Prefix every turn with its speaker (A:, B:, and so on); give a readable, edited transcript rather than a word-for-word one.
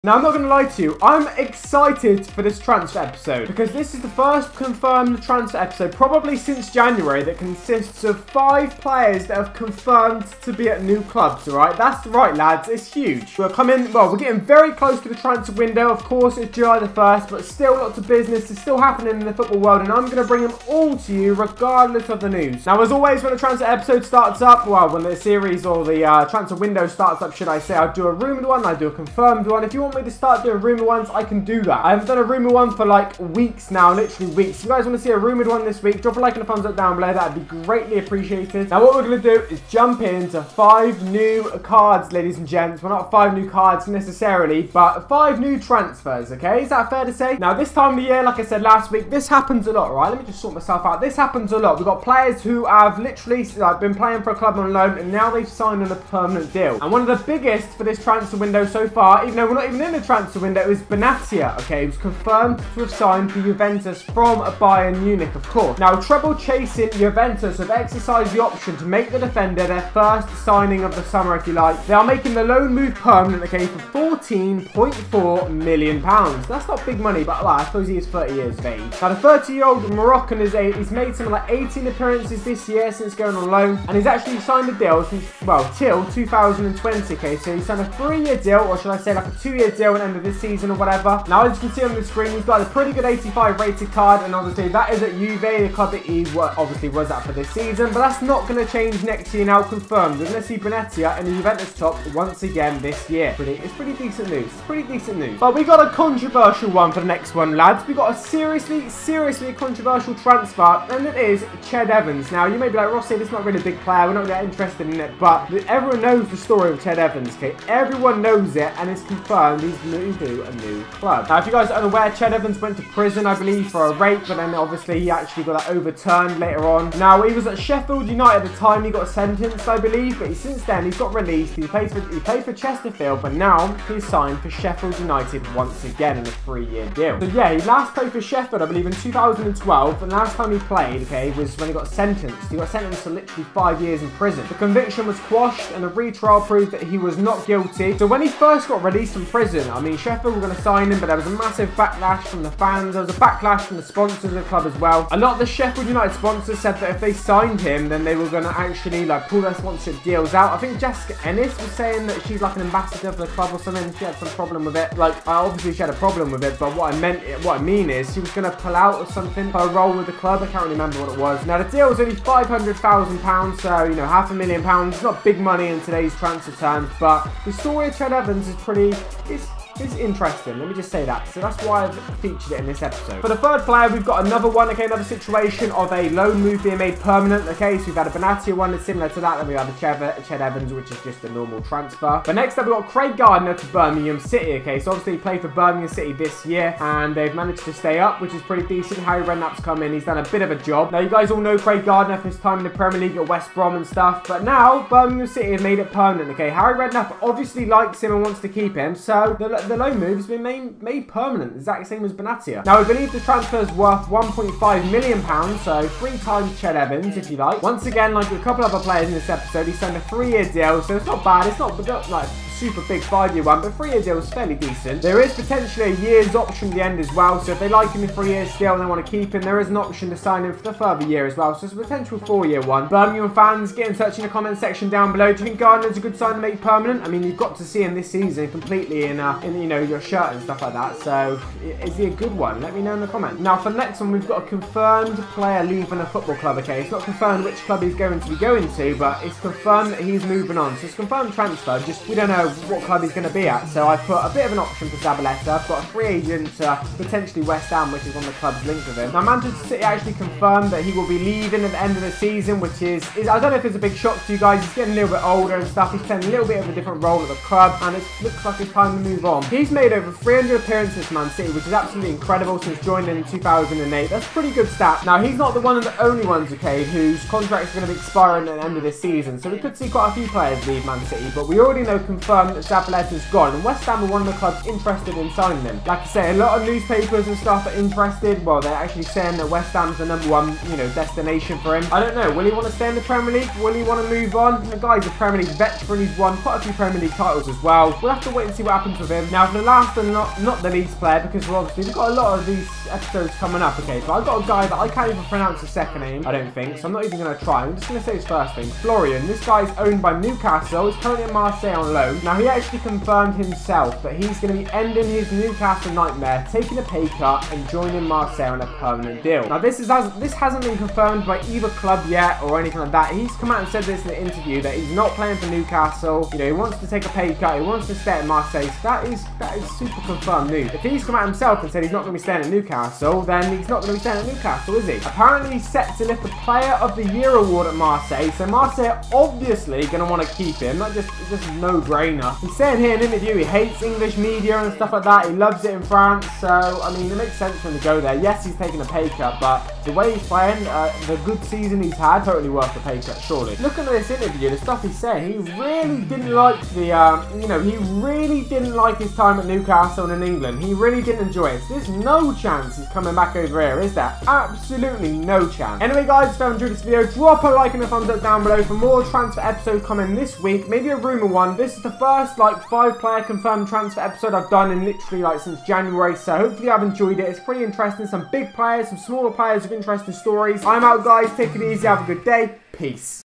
A: Now, I'm not going to lie to you, I'm excited for this transfer episode because this is the first confirmed transfer episode probably since January that consists of 5 players that have confirmed to be at new clubs, alright? That's right, lads, it's huge. We're getting very close to the transfer window. Of course, it's July the 1st, but still lots of business is still happening in the football world, and I'm going to bring them all to you regardless of the news. Now, as always, when the transfer episode starts up, well, when the series or the transfer window starts up, should I say, I'll do a rumoured one, I'll do a confirmed one. If you want me to start doing rumour ones, I can do that. I haven't done a rumour one for like weeks now, literally weeks. If you guys want to see a rumoured one this week, drop a like and a thumbs up down below. That'd be greatly appreciated. Now, what we're going to do is jump into 5 new cards, ladies and gents. Well, not 5 new cards necessarily, but 5 new transfers, okay? Is that fair to say? Now, this time of the year, like I said last week, this happens a lot, right? Let me just sort myself out. This happens a lot. We've got players who have literally been playing for a club on loan, and now they've signed on a permanent deal. And one of the biggest for this transfer window so far, even though we're not even in the transfer window, is Benatia, okay? Who's confirmed to have signed for Juventus from Bayern Munich, of course. Now, treble-chasing Juventus have exercised the option to make the defender their first signing of the summer, if you like. They are making the loan move permanent, okay, for £14.4 million. That's not big money, but well, I suppose he is 30 years of age. Now, the 30-year-old Moroccan he's made something like 18 appearances this year since going on loan, and he's actually signed a deal since, well, till 2020, okay? So he signed a 3-year deal, or should I say like a 2-year deal at the end of this season or whatever. Now, as you can see on the screen, he's got a pretty good 85 rated card, and obviously that is at Juve, the club that he obviously was at for this season, but that's not going to change next year now, confirmed. We're going to see Benatia in the Juventus top once again this year. It's pretty decent news. It's pretty decent news. But we got a controversial one for the next one, lads. We got a seriously controversial transfer, and it is Ched Evans. Now, you may be like, Rossi, this is not really a big player, we're not that interested in it, but everyone knows the story of Ched Evans, okay? Everyone knows it, and it's confirmed he's moving to a new club. Now, if you guys are unaware, Ched Evans went to prison, I believe, for a rape, but then obviously he actually got that overturned later on. Now, he was at Sheffield United at the time he got sentenced, I believe, but since then he's got released. He played for Chesterfield, but now he's signed for Sheffield United once again in a 3-year deal. So yeah, he last played for Sheffield, I believe, in 2012, and last time he played, okay, was when he got sentenced. He got sentenced to literally 5 years in prison. The conviction was quashed, and a retrial proved that he was not guilty. So when he first got released from prison, I mean, Sheffield were going to sign him, but there was a massive backlash from the fans. There was a backlash from the sponsors of the club as well. A lot of the Sheffield United sponsors said that if they signed him, then they were going to actually like pull their sponsorship deals out. I think Jessica Ennis was saying that she's like an ambassador for the club or something. She had some problem with it. Like, obviously she had a problem with it, but what I mean is she was going to pull out or something for a role with the club. I can't really remember what it was. Now, the deal was only £500,000, so, you know, £500,000. It's not big money in today's transfer terms, but the story of Ched Evans is pretty... It's interesting, let me just say that. So that's why I've featured it in this episode. For the third player, we've got another one, okay, another situation of a loan move being made permanent, okay? So we've had a Benatia one that's similar to that, then we have a Ched Evans, which is just a normal transfer. But next up, we've got Craig Gardner to Birmingham City, okay? So obviously he played for Birmingham City this year, and they've managed to stay up, which is pretty decent. Harry Redknapp's come in, he's done a bit of a job. Now, you guys all know Craig Gardner for his time in the Premier League at West Brom and stuff, but now Birmingham City have made it permanent, okay? Harry Redknapp obviously likes him and wants to keep him, so the loan move has been made permanent, exactly same as Benatia. Now, I believe the transfer is worth £1.5 million, so 3 times Ched Evans, if you like. Once again, like a couple other players in this episode, he signed a 3-year deal, so it's not bad. It's not like super big 5-year one, but 3-year deal is fairly decent. There is potentially a year's option at the end as well, so if they like him in 3 years still and they want to keep him, there is an option to sign him for the further year as well, so it's a potential 4-year one. Birmingham fans, get in touch in the comment section down below. Do you think Gardner's a good sign to make permanent? I mean, you've got to see him this season completely in you know, your shirt and stuff like that, so is he a good one? Let me know in the comments. Now, for the next one, we've got a confirmed player leaving a football club, okay? It's not confirmed which club he's going to be going to, but it's confirmed that he's moving on, so it's confirmed transfer, just we don't know what club he's going to be at. So I put a bit of an option for Zabaleta. I've got a free agent, potentially West Ham, which is one of the clubs linked with him. Now, Manchester City actually confirmed that he will be leaving at the end of the season, which is I don't know if it's a big shock to you guys. He's getting a little bit older and stuff. He's playing a little bit of a different role at the club, and it looks like it's time to move on. He's made over 300 appearances for Man City, which is absolutely incredible since joining in 2008. That's a pretty good stat. Now, he's not the one of the only ones, okay, whose contract's going to be expiring at the end of this season. So we could see quite a few players leave Man City, but we already know confirmed confirmed that Zabaleta's gone, and West Ham are one of the clubs interested in signing him. Like I say, a lot of newspapers and stuff are interested. Well, they're actually saying that West Ham's the #1, destination for him. I don't know. Will he want to stay in the Premier League? Will he want to move on? The guy's a Premier League veteran. He's won quite a few Premier League titles as well. We'll have to wait and see what happens with him. Now, for the last and not the least player, because we've got a lot of these episodes coming up. Okay, so I've got a guy that I can't even pronounce his second name, I don't think, so I'm not even going to try. I'm just going to say his first name. Florian. This guy's owned by Newcastle. He's currently at Marseille on loan. Now, he actually confirmed himself that he's going to be ending his Newcastle nightmare, taking a pay cut and joining Marseille on a permanent deal. Now, this hasn't been confirmed by either club yet or anything like that. He's come out and said this in an interview that he's not playing for Newcastle. He wants to take a pay cut. He wants to stay at Marseille. So that is super confirmed news. If he's come out himself and said he's not going to be staying at Newcastle, then he's not going to be staying at Newcastle, is he? Apparently, he's set to lift the Player of the Year award at Marseille. So Marseille are obviously going to want to keep him. Not just no-brainer. He's saying here in an interview he hates English media and stuff like that. He loves it in France. So I mean, it makes sense for him to go there. Yes, he's taking a pay cut, but the way he's playing, the good season he's had, totally worth the pay cut, surely. Looking at this interview, the stuff he said, he really didn't like he really didn't like his time at Newcastle and in England. He really didn't enjoy it. So there's no chance he's coming back over here, is there? Absolutely no chance. Anyway, guys, if you enjoyed this video, drop a like and a thumbs up down below for more transfer episodes coming this week. Maybe a rumour one. This is the first 5-player confirmed transfer episode I've done in literally since January. So hopefully I've enjoyed it. It's pretty interesting. Some big players, some smaller players with interesting stories. I'm out, guys. Take it easy. Have a good day. Peace.